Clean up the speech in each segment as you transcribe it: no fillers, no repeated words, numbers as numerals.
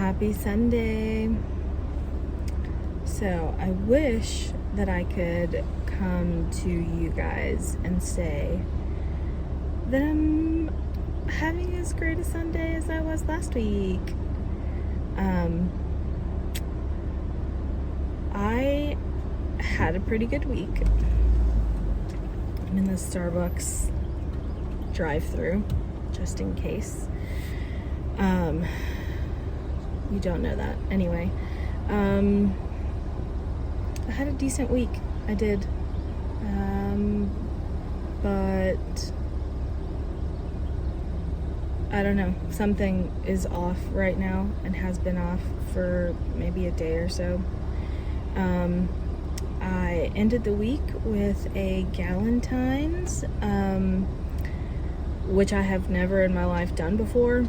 Happy Sunday. So I wish that I could come to you guys and say that I'm having as great a Sunday as I was last week. I had a pretty good week. I'm in the Starbucks drive-thru, just in case. You don't know that. Anyway, I had a decent week. I did. But I don't know. Something is off right now and has been off for maybe a day or so. I ended the week with a Galentine's, which I have never in my life done before.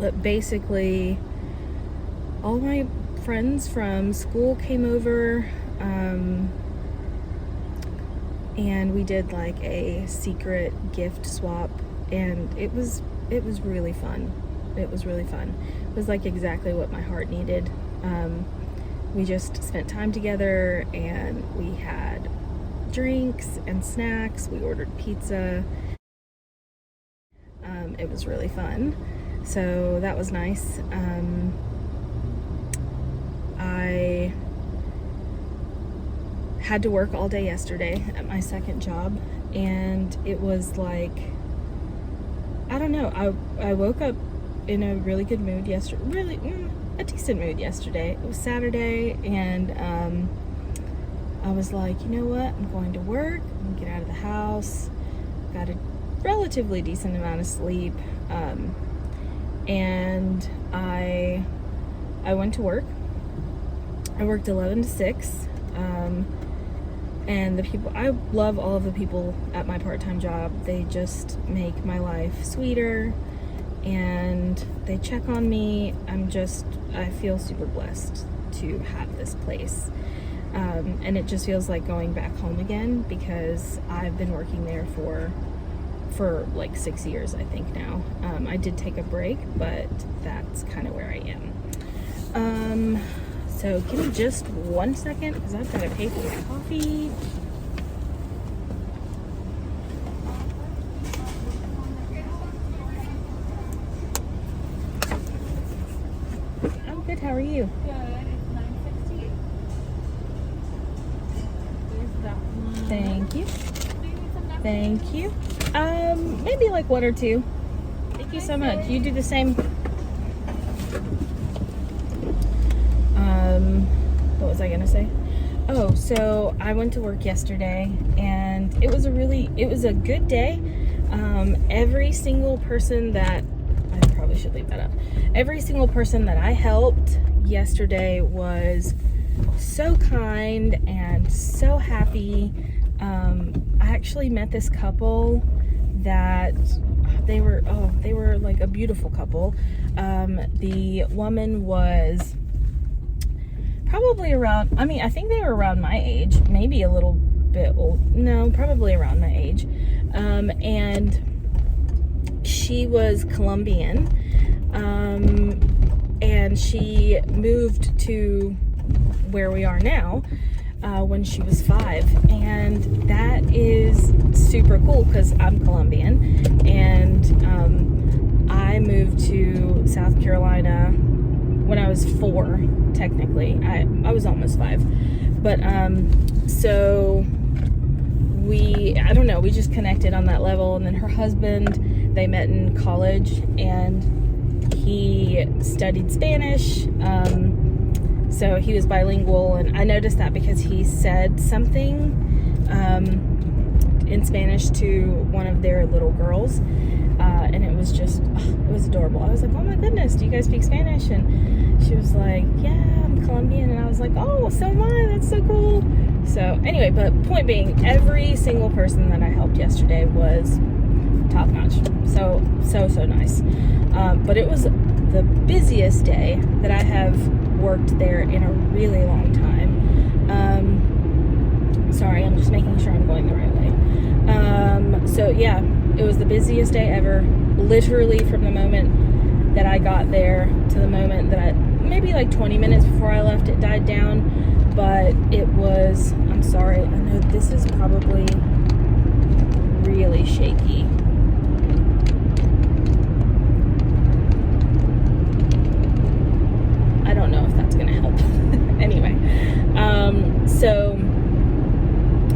But basically, all my friends from school came over, and we did like a secret gift swap, and it was really fun. It was really fun. It was like exactly what my heart needed. We just spent time together, and we had drinks and snacks. We ordered pizza. It was really fun. So that was nice. I had to work all day yesterday at my second job, and it was like, I don't know, I woke up in a really good mood yesterday, a decent mood yesterday. It was Saturday, and I was like, you know what, I'm going to work, I'm gonna get out of the house, got a relatively decent amount of sleep, and I went to work. I worked 11 to 6, and I love all of the people at my part-time job. They just make my life sweeter, and they check on me. I feel super blessed to have this place. And it just feels like going back home again, because I've been working there for like 6 years, I think now. I did take a break, but that's kind of where I am. So give me just 1 second, because I've got to pay for my coffee. I'm good, how are you? Good, it's 9:68. There's that one. Thank you. Do you need some napkins? Thank you. Maybe like 1 or 2. Thank you so much. You do the same. What was I gonna say? Oh, so I went to work yesterday, and it was a good day. Every single person that, I probably should leave that up. Every single person that I helped yesterday was so kind and so happy. I actually met this couple that they were like a beautiful couple. The woman was probably around, I think they were around my age, maybe a little bit old. No, probably around my age. And she was Colombian. And she moved to where we are now when she was 5. And that is super cool, because I'm Colombian. And I moved to South Carolina when I was 4, technically. I was almost 5. But, so I don't know, we just connected on that level. And then her husband, they met in college, and he studied Spanish. So he was bilingual, and I noticed that because he said something in Spanish to one of their little girls. And it was just, it was adorable. I was like, oh my goodness, do you guys speak Spanish? And she was like, yeah, I'm Colombian. And I was like, oh, so am I. That's so cool. So anyway, but point being, every single person that I helped yesterday was top notch. So nice. But it was the busiest day that I have worked there in a really long time. Sorry, I'm just making sure I'm going the right way. So yeah, it was the busiest day ever. Literally from the moment that I got there to the moment that maybe like 20 minutes before I left, it died down. But it was, I'm sorry, I know this is probably really shaky. I don't know if that's gonna help. Anyway, so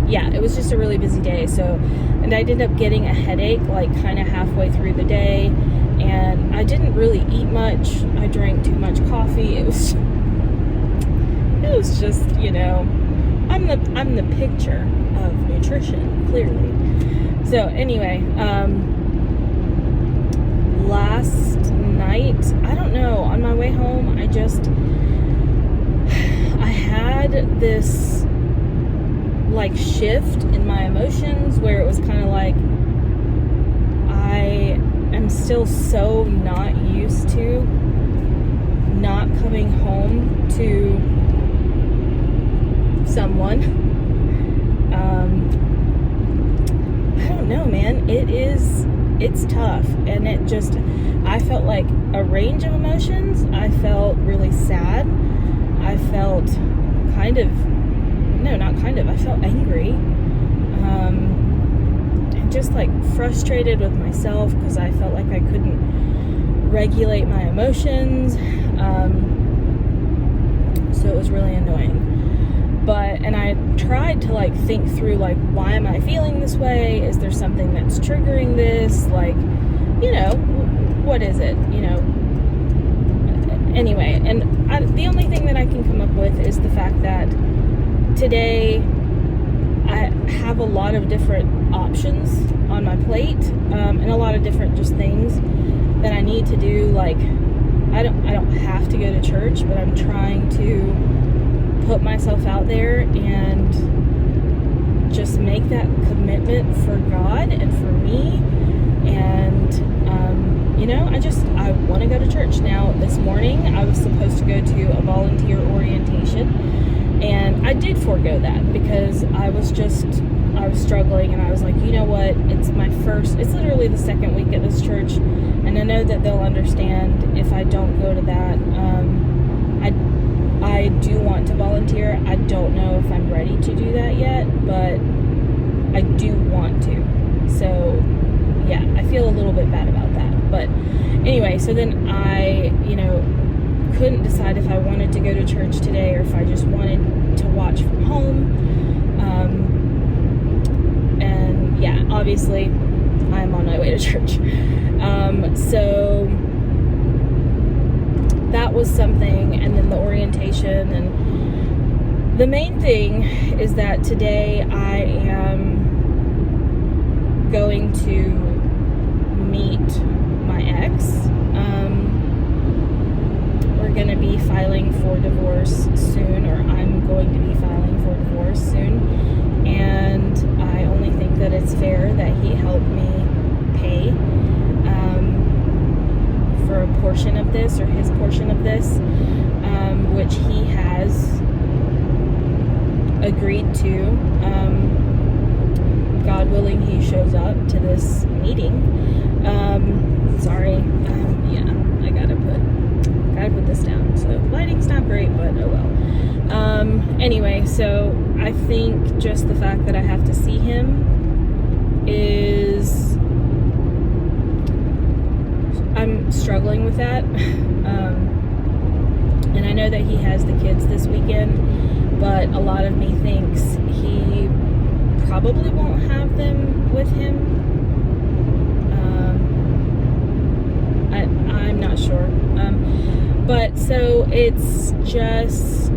yeah, it was just a really busy day. So, and I ended up getting a headache like kind of halfway through the day, and I didn't really eat much. I drank too much coffee. It was just, you know, I'm the picture of nutrition, clearly. So anyway, last night, I don't know, on my way home, I had this like shift in my emotions where it was kind of like I am still so not used to not coming home to someone. I don't know, man. It's tough, and I felt like a range of emotions. I felt really sad. I felt I felt angry, and just like frustrated with myself because I felt like I couldn't regulate my emotions. So it was really annoying. And I tried to like think through like, why am I feeling this way? Is there something that's triggering this? Like, you know, what is it? You know. Anyway, and the only thing that I can come up with is the fact that today I have a lot of different options on my plate, and a lot of different just things that I need to do. Like, I don't have to go to church, but I'm trying to put myself out there and just make that commitment for God and for me. And you know, I want to go to church. Now this morning I was supposed to go to a volunteer orientation, and I did forego that because I was struggling, and I was like, you know what, it's literally the second week at this church, and I know that they'll understand if I don't go to that. I do want to volunteer. I don't know if I'm ready to do that yet, but I do want to. So yeah, I feel a little bit bad about that. But anyway, so then I, you know, couldn't decide if I wanted to go to church today or if I just wanted to watch from home. And yeah, obviously I'm on my way to church. So that was something, and then the orientation. And the main thing is that today I am going to meet my ex. We're going to be filing for divorce soon, or I'm going to be filing for divorce soon, and I only think that it's fair that he help me pay for a portion of this, or his portion of this, which he has agreed to. God willing, he shows up to this meeting. Sorry, yeah, I gotta put this down. So lighting's not great, but oh well. Anyway, so I think just the fact that I have to see him is, I'm struggling with that. And I know that he has the kids this weekend, but a lot of me thinks he probably won't have them with him. I'm not sure. But so it's just,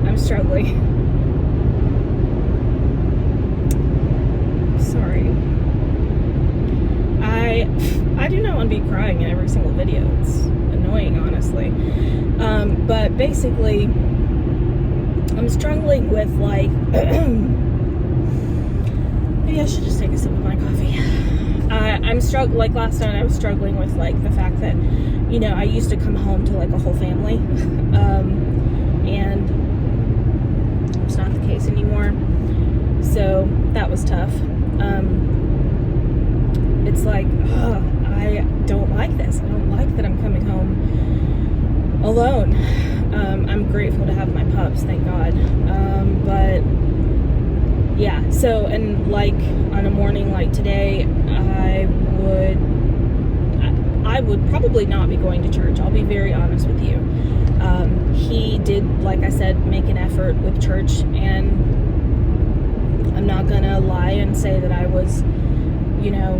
I'm struggling. Sorry. I do not want to be crying in every single video. It's annoying, honestly. But basically, I'm struggling with, like, maybe I should just take a sip of my coffee. I'm struggling, like last night I was struggling with, like, the fact that, you know, I used to come home to, like, a whole family, and it's not the case anymore. So that was tough. It's like, I don't like this. I don't like that I'm coming home alone. I'm grateful to have my pups, thank God. But yeah, so, and like on a morning like today, I would probably not be going to church. I'll be very honest with you. He did, like I said, make an effort with church, and I'm not gonna lie and say that I was, you know,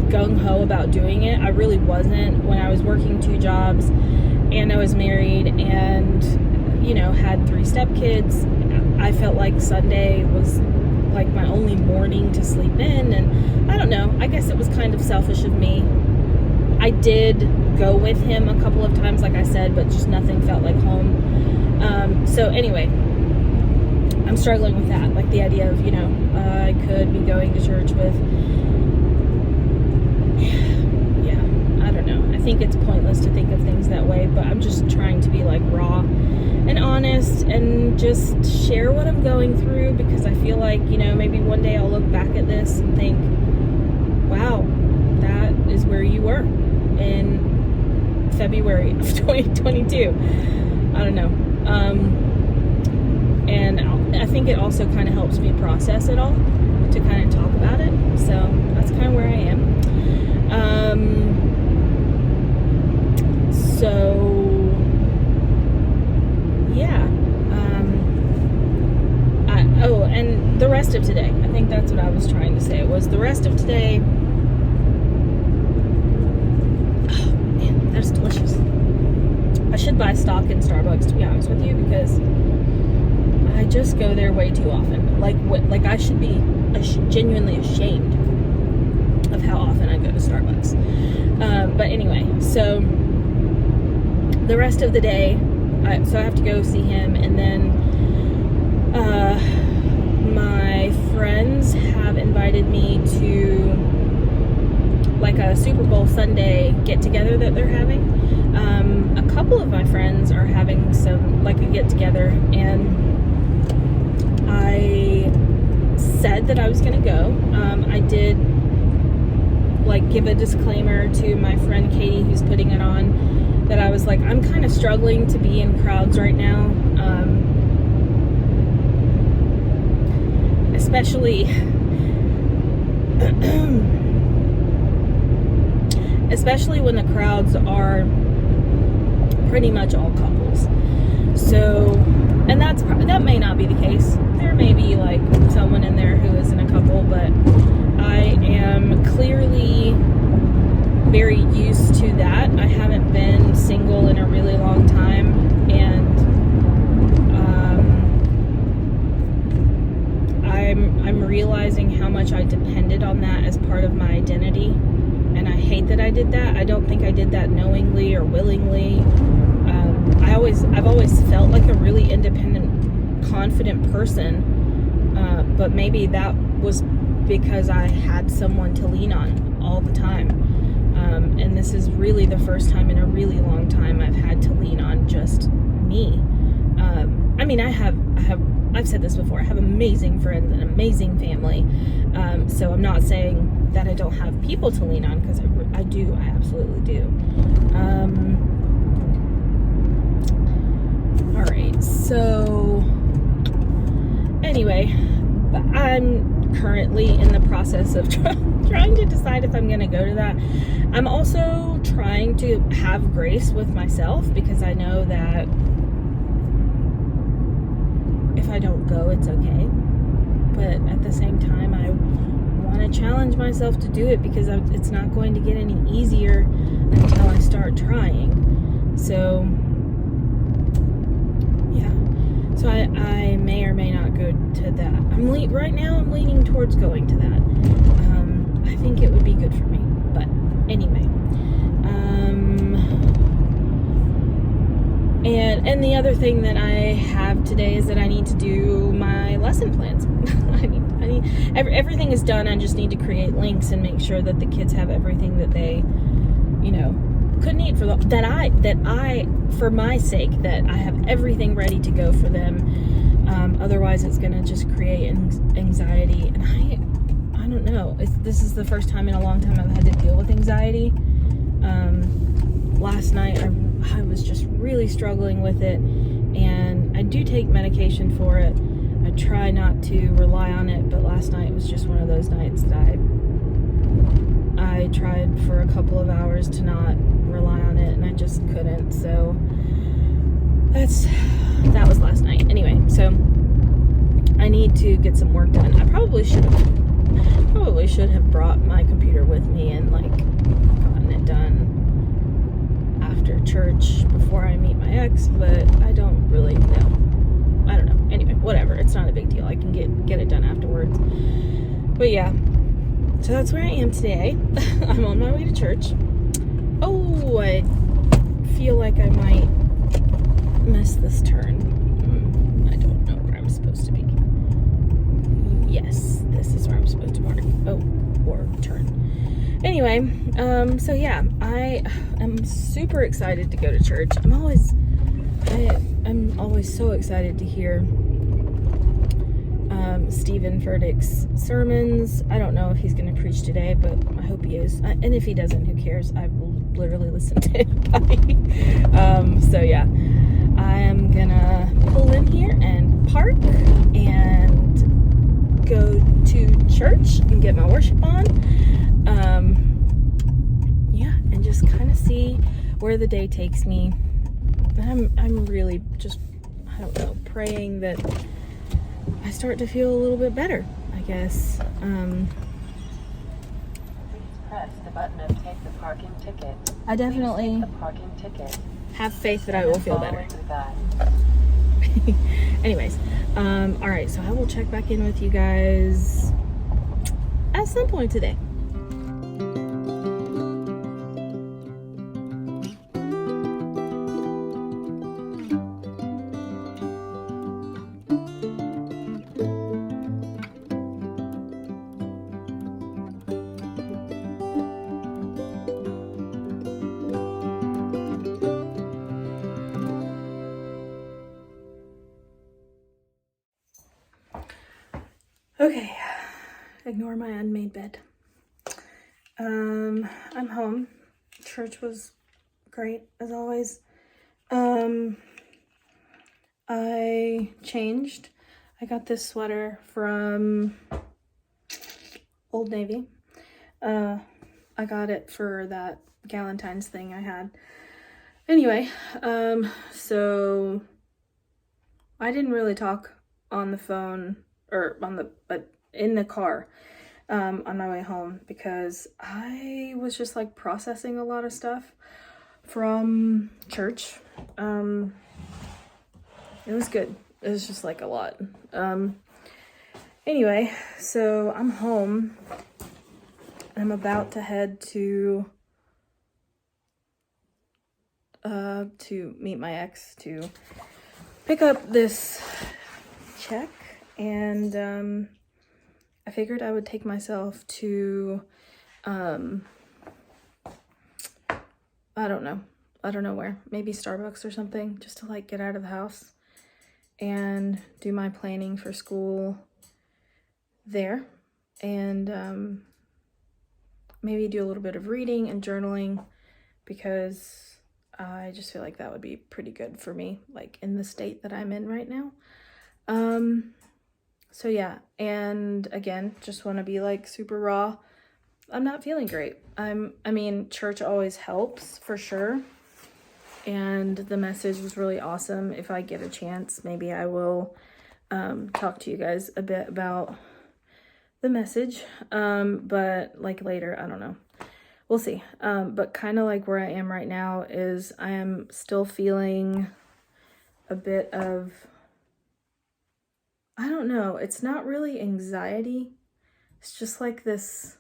gung-ho about doing it. I really wasn't. When I was working 2 jobs and I was married and, you know, had 3 stepkids, I felt like Sunday was like my only morning to sleep in, and I don't know, I guess it was kind of selfish of me. I did go with him a couple of times, like I said, but just nothing felt like home. So anyway, I'm struggling with that, like the idea of, you know, I could be going to church with, yeah, I don't know. I think it's pointless to think of things that way, but I'm just trying to be like raw and honest and just share what I'm going through, because I feel like, you know, maybe one day I'll look back at this and think, wow, that is where you were in February of 2022. I don't know. And I think it also kind of helps me process it all, to kind of talk about it. So that's kind of where I am. So yeah. Oh, and the rest of today. I think that's what I was trying to say. It was the rest of today. Oh, man, that's delicious. I should buy stock in Starbucks, to be honest with you, because I just go there way too often. Like I should be genuinely ashamed of how often I go to Starbucks. But anyway, so the rest of the day, so I have to go see him, and then my friends have invited me to like a Super Bowl Sunday get together that they're having. A couple of my friends are having some, like, a get together, and I said that I was gonna go. I did like give a disclaimer to my friend Katie, who's putting it on, that I was like, I'm kind of struggling to be in crowds right now, especially when the crowds are pretty much all couples. So, and that may not be the case. There may be like someone in there who isn't a couple, but I am clearly very used to that. I haven't been single in a really long time, and I'm realizing how much I depended on that as part of my identity, and I hate that I did that. I don't think I did that knowingly or willingly. I've always felt like a really independent, confident person, but maybe that was because I had someone to lean on all the time. And this is really the first time in a really long time I've had to lean on just me. I mean, I've said this before, I have amazing friends and amazing family. So I'm not saying that I don't have people to lean on, because I do, I absolutely do. All right, so anyway, I'm currently in the process of trying to decide if I'm going to go to that. I'm also trying to have grace with myself, because I know that if I don't go, it's okay. But at the same time, I want to challenge myself to do it, because it's not going to get any easier until I start trying. So yeah, so I may or may not go to that. Right now I'm leaning towards going to that. I think it would be good for me, but anyway. And the other thing that I have today is that I need to do my lesson plans. Everything is done. I just need to create links and make sure that the kids have everything that they, you know, could need for for my sake, that I have everything ready to go for them. Otherwise it's gonna just create anxiety, and I don't know. This is the first time in a long time I've had to deal with anxiety. Last night I was just really struggling with it, and I do take medication for it. I try not to rely on it, but last night was just one of those nights that I tried for a couple of hours to not rely on it, and I just couldn't. So that was last night. Anyway, so I need to get some work done. I probably should have brought my computer with me and like gotten it done after church before I meet my ex, but I don't really know. I don't know. Anyway, whatever. It's not a big deal. I can get it done afterwards. But yeah. So that's where I am today. I'm on my way to church. Oh, I feel like I might miss this turn. I don't know where I'm supposed to be. Yes, this is where I'm supposed to park. Oh, or turn. Anyway, so yeah, I am super excited to go to church. I'm always so excited to hear Stephen Furtick's sermons. I don't know if he's going to preach today, but I hope he is. And if he doesn't, who cares? I will literally listen to anybody. So yeah, I am gonna pull in here and park and go to church and get my worship on. Yeah, and just kind of see where the day takes me. I'm really just, I don't know, praying that I start to feel a little bit better, I guess. Please press the button and take the parking ticket. I definitely Please take the parking ticket. have faith that I will feel better. Follow that. Anyways, all right, so I will check back in with you guys at some point today. Okay, ignore my unmade bed. I'm home. Church was great, as always. I changed. I got this sweater from Old Navy. I got it for that Galentine's thing I had. Anyway, so I didn't really talk on the phone or in the car on my way home because I was just like processing a lot of stuff from church. It was good. It was just like a lot. Anyway, so I'm home. I'm about to head to meet my ex to pick up this check, and I figured I would take myself to I don't know where, maybe Starbucks or something, just to like get out of the house and do my planning for school there, and maybe do a little bit of reading and journaling, because I just feel like that would be pretty good for me, like in the state that I'm in right now. So yeah, and again, just want to be like super raw. I'm not feeling great. I mean, church always helps for sure. And the message was really awesome. If I get a chance, maybe I will talk to you guys a bit about the message. But like later, I don't know. We'll see. But kind of like where I am right now is I am still feeling a bit of, I don't know, it's not really anxiety. It's just like this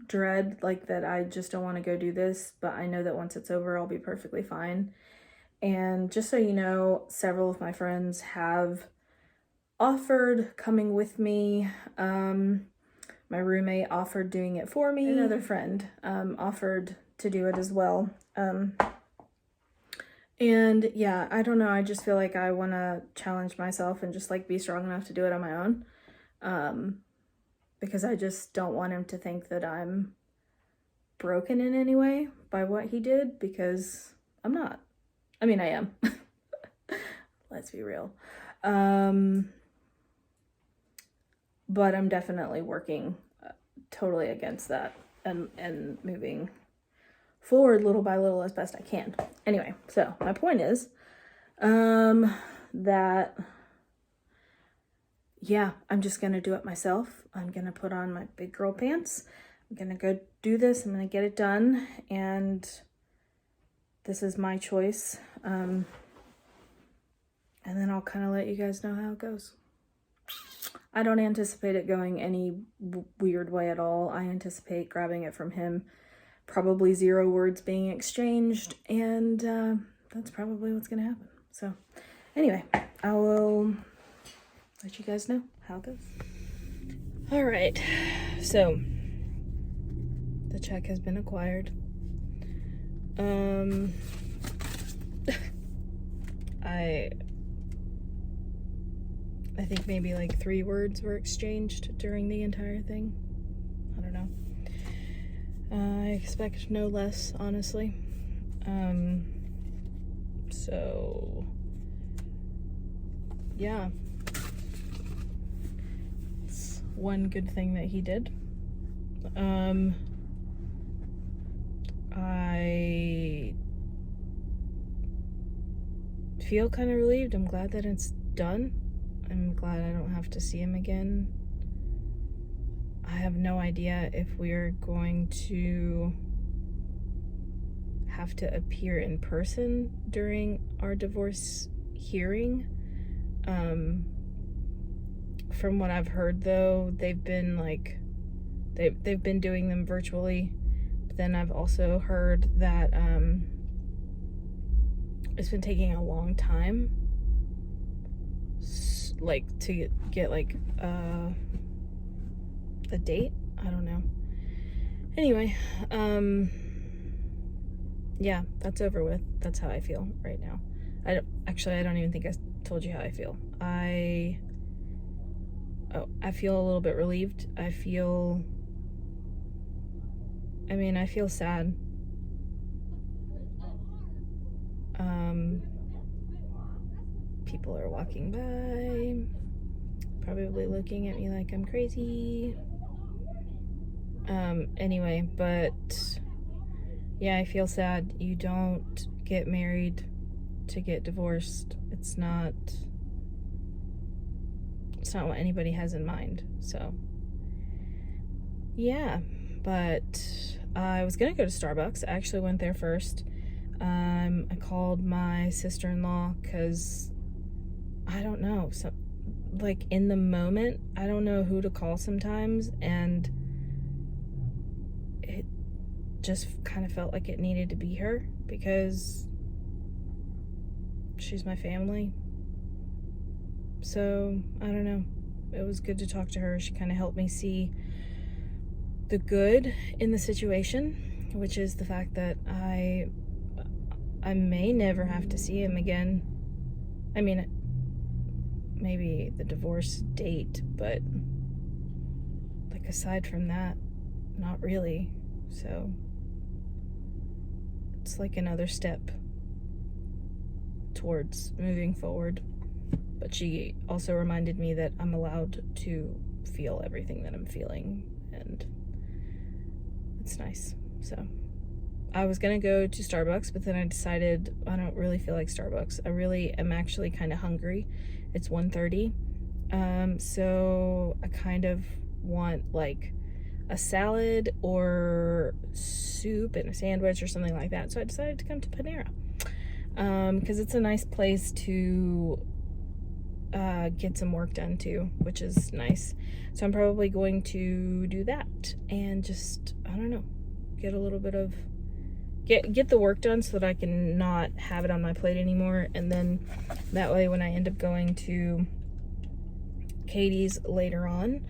dread, like that I just don't want to go do this, but I know that once it's over, I'll be perfectly fine. And just so you know, several of my friends have offered coming with me. My roommate offered doing it for me. Another friend offered to do it as well. And yeah, I don't know. I just feel like I want to challenge myself and just like be strong enough to do it on my own. Because I just don't want him to think that I'm broken in any way by what he did, because I'm not. I mean, I am. Let's be real. But I'm definitely working totally against that and moving forward little by little as best I can. Anyway, so my point is that, yeah, I'm just gonna do it myself. I'm gonna put on my big girl pants. I'm gonna go do this. I'm gonna get it done, and this is my choice. And then I'll kind of let you guys know how it goes. I don't anticipate it going any weird way at all. I anticipate grabbing it from him, probably 0 words being exchanged, and that's probably what's gonna happen. So anyway, I will let you guys know how it goes. All right, so the check has been acquired. I think maybe like 3 words were exchanged during the entire thing. I don't know. I expect no less, honestly. So yeah, it's one good thing that he did. I feel kind of relieved. I'm glad that it's done. I'm glad I don't have to see him again. I have no idea if we're going to have to appear in person during our divorce hearing. From what I've heard, though, they've been they've been doing them virtually. But then I've also heard that it's been taking a long time, to get a date. I don't know. Anyway, yeah, that's over with. That's how I feel right now. I don't even think I told you how I feel. I feel a little bit relieved. I feel sad. People are walking by, probably looking at me like I'm crazy. Anyway, but yeah, I feel sad. You don't get married to get divorced. It's not what anybody has in mind. So yeah, but I was gonna go to Starbucks. I actually went there first. I called my sister-in-law because I don't know, so in the moment I don't know who to call sometimes, and it just kind of felt like it needed to be her because she's my family. So I don't know, it was good to talk to her. She kind of helped me see the good in the situation, which is the fact that I may never have to see him again. I mean, maybe the divorce date, but aside from that, not really. So it's another step towards moving forward. But she also reminded me that I'm allowed to feel everything that I'm feeling, and it's nice. So I was gonna go to Starbucks, but then I decided I don't really feel like Starbucks. I really am actually kind of hungry. It's 1:30, so I kind of want a salad or soup and a sandwich or something like that. So I decided to come to Panera, because it's a nice place to get some work done too, which is nice. So I'm probably going to do that and just, I don't know, get a little bit of get the work done so that I can not have it on my plate anymore, and then that way when I end up going to Katie's later on,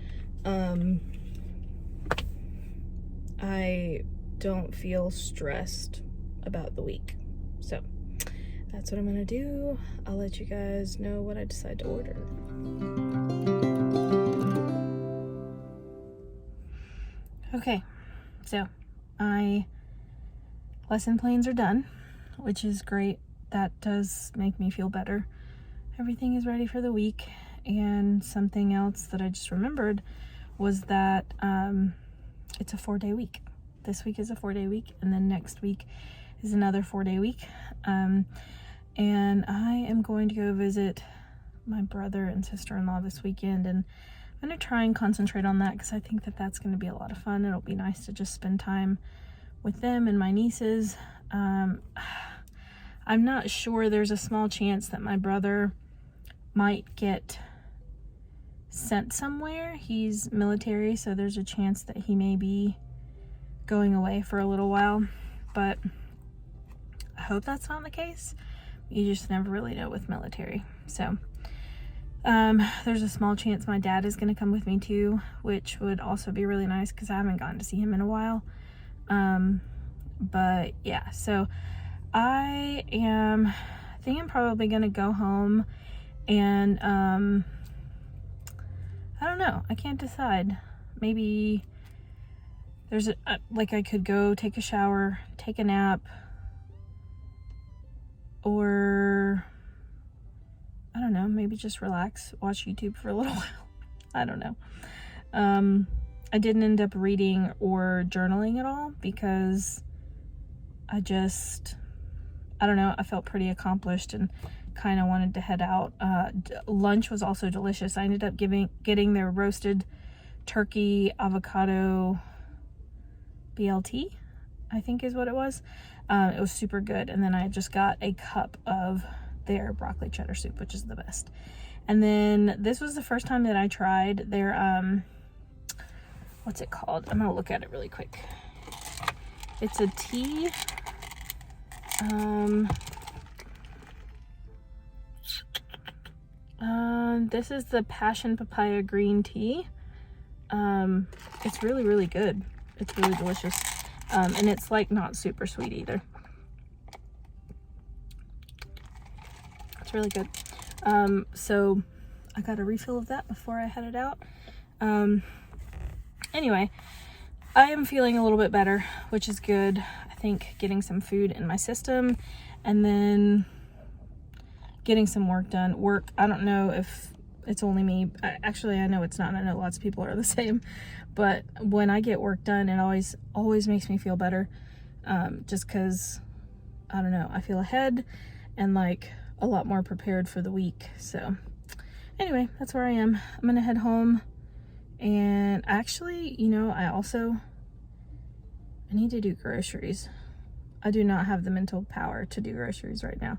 I don't feel stressed about the week. So that's what I'm gonna do. I'll let you guys know what I decide to order. Okay, so my lesson plans are done, which is great. That does make me feel better. Everything is ready for the week. And something else that I just remembered was that it's a 4-day week. This week is a 4-day week, and then next week is another 4-day week. And I am going to go visit my brother and sister-in-law this weekend, and I'm going to try and concentrate on that because I think that that's going to be a lot of fun. It'll be nice to just spend time with them and my nieces. I'm not sure. There's a small chance that my brother might get sent somewhere. He's military, so there's a chance that he may be going away for a little while, but I hope that's not the case. You just never really know with military. So there's a small chance my dad is going to come with me too, which would also be really nice because I haven't gotten to see him in a while. But yeah, so I think I'm probably going to go home and I don't know. I can't decide. Maybe there's like I could go take a shower, take a nap, or I don't know, maybe just relax, watch YouTube for a little while. I don't know. I didn't end up reading or journaling at all because I don't know, I felt pretty accomplished and kind of wanted to head out. Lunch was also delicious. I ended up getting their roasted turkey avocado BLT, I think is what it was. It was super good. And then I just got a cup of their broccoli cheddar soup, which is the best. And then this was the first time that I tried their what's it called? I'm gonna look at it really quick. It's a tea. This is the passion papaya green tea. It's really, really good. It's really delicious. And it's like not super sweet either. It's really good. So I got a refill of that before I headed out. Anyway, I am feeling a little bit better, which is good. I think getting some food in my system and then getting some work done. I don't know if it's only me. Actually, I know it's not. I know lots of people are the same. But when I get work done, it always makes me feel better. Just because, I don't know, I feel ahead and like a lot more prepared for the week. So anyway, that's where I am. I'm going to head home. And actually, you know, I need to do groceries. I do not have the mental power to do groceries right now.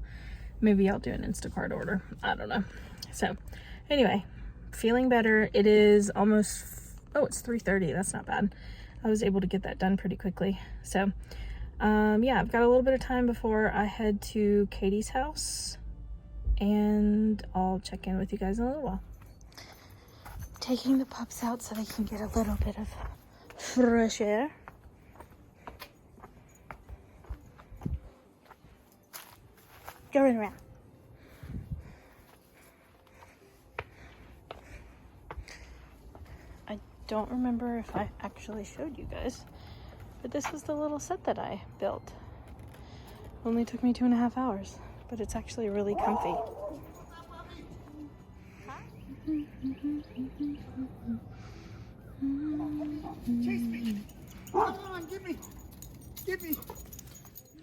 Maybe I'll do an Instacart order. I don't know. So anyway, feeling better. It is almost, it's 3:30. That's not bad. I was able to get that done pretty quickly. So yeah, I've got a little bit of time before I head to Katie's house, and I'll check in with you guys in a little while. Taking the pups out so they can get a little bit of fresh air. Going around. I don't remember if I actually showed you guys, but this was the little set that I built. Only took me 2.5 hours, but it's actually really comfy. Chase me! Come on, give me!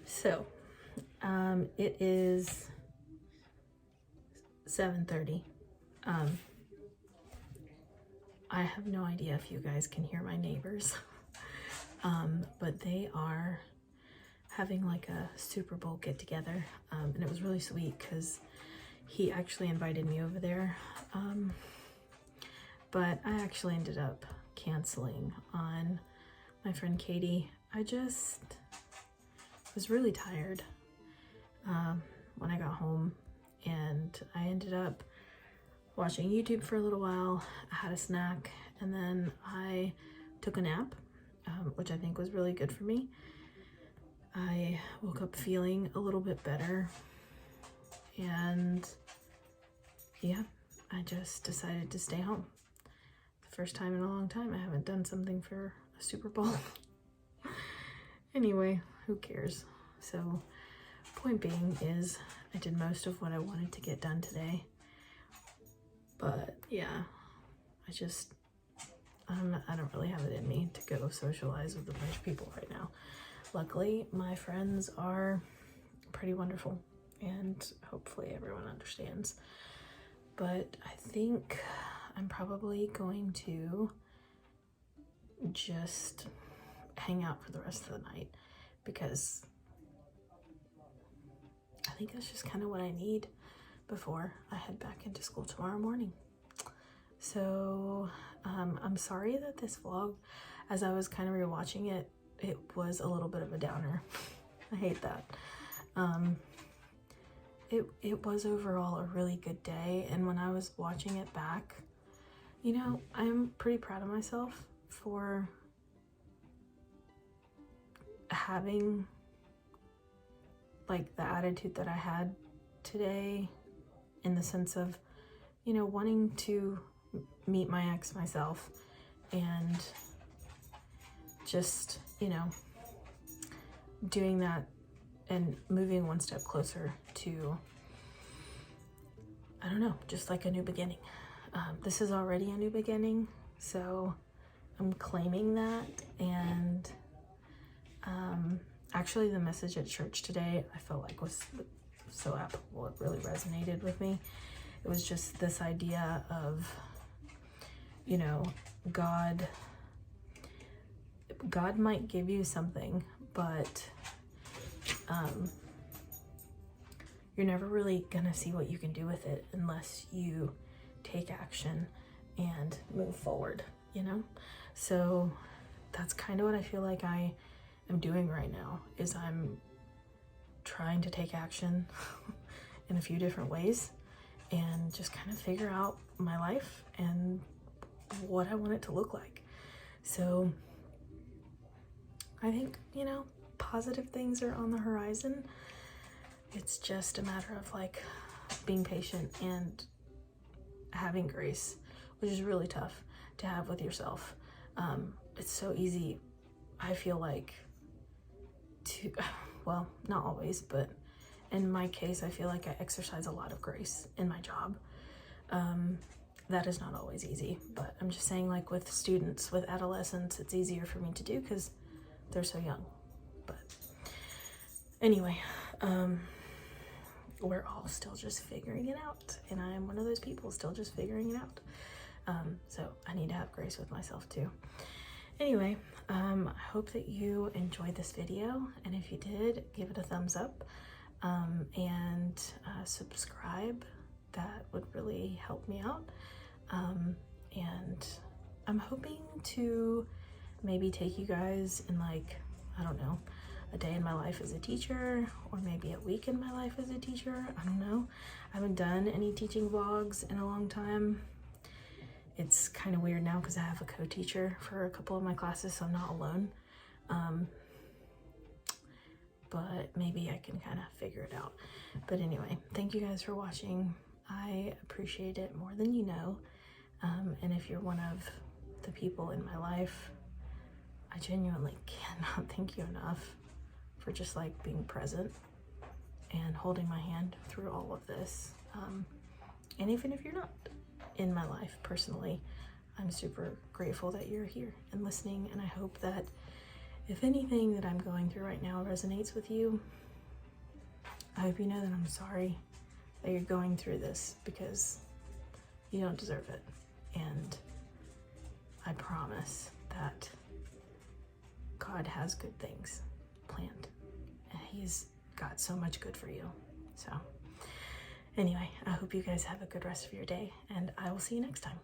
So, it is 7:30. I have no idea if you guys can hear my neighbors, but they are having like a Super Bowl get together, and it was really sweet because he actually invited me over there, but I actually ended up canceling on my friend Katie. I just was really tired when I got home, and I ended up watching YouTube for a little while. I had a snack, and then I took a nap, which I think was really good for me. I woke up feeling a little bit better, and yeah, I just decided to stay home. The first time in a long time I haven't done something for a Super Bowl. Anyway, who cares? So, point being is I did most of what I wanted to get done today. But yeah, I don't really have it in me to go socialize with a bunch of people right now. Luckily, my friends are pretty wonderful, and hopefully everyone understands. But I think I'm probably going to just hang out for the rest of the night, because I think that's just kind of what I need before I head back into school tomorrow morning. So I'm sorry that this vlog, as I was kind of rewatching it, it was a little bit of a downer. I hate that. It was overall a really good day, and when I was watching it back, you know, I'm pretty proud of myself for having like the attitude that I had today, in the sense of, you know, wanting to meet my ex myself, and just, you know, doing that and moving one step closer to, I don't know, just like a new beginning. This is already a new beginning, so I'm claiming that. And actually the message at church today, I felt like was so applicable. It really resonated with me. It was just this idea of, you know, God might give you something, but you're never really gonna see what you can do with it unless you take action and move forward, you know? So that's kind of what I feel like I am doing right now, is I'm trying to take action in a few different ways and just kind of figure out my life and what I want it to look like. So I think, you know, positive things are on the horizon. It's just a matter of like being patient and having grace, which is really tough to have with yourself. It's so easy, I feel like, to, well, not always, but in my case, I feel like I exercise a lot of grace in my job. That is not always easy, but I'm just saying, like with students, with adolescents, it's easier for me to do because they're so young. But anyway, we're all still just figuring it out, and I am one of those people still just figuring it out. So I need to have grace with myself too. Anyway, I hope that you enjoyed this video, and if you did, give it a thumbs up, and subscribe. That would really help me out. And I'm hoping to maybe take you guys in, like, I don't know, a day in my life as a teacher, or maybe a week in my life as a teacher. I don't know. I haven't done any teaching vlogs in a long time. It's kind of weird now because I have a co-teacher for a couple of my classes, so I'm not alone. But maybe I can kind of figure it out. But anyway, thank you guys for watching. I appreciate it more than you know. And if you're one of the people in my life, I genuinely cannot thank you enough for just like being present and holding my hand through all of this. And even if you're not in my life personally, I'm super grateful that you're here and listening. And I hope that if anything that I'm going through right now resonates with you, I hope you know that I'm sorry that you're going through this, because you don't deserve it. And I promise that God has good things planned, and He's got so much good for you. So anyway, I hope you guys have a good rest of your day, and I will see you next time.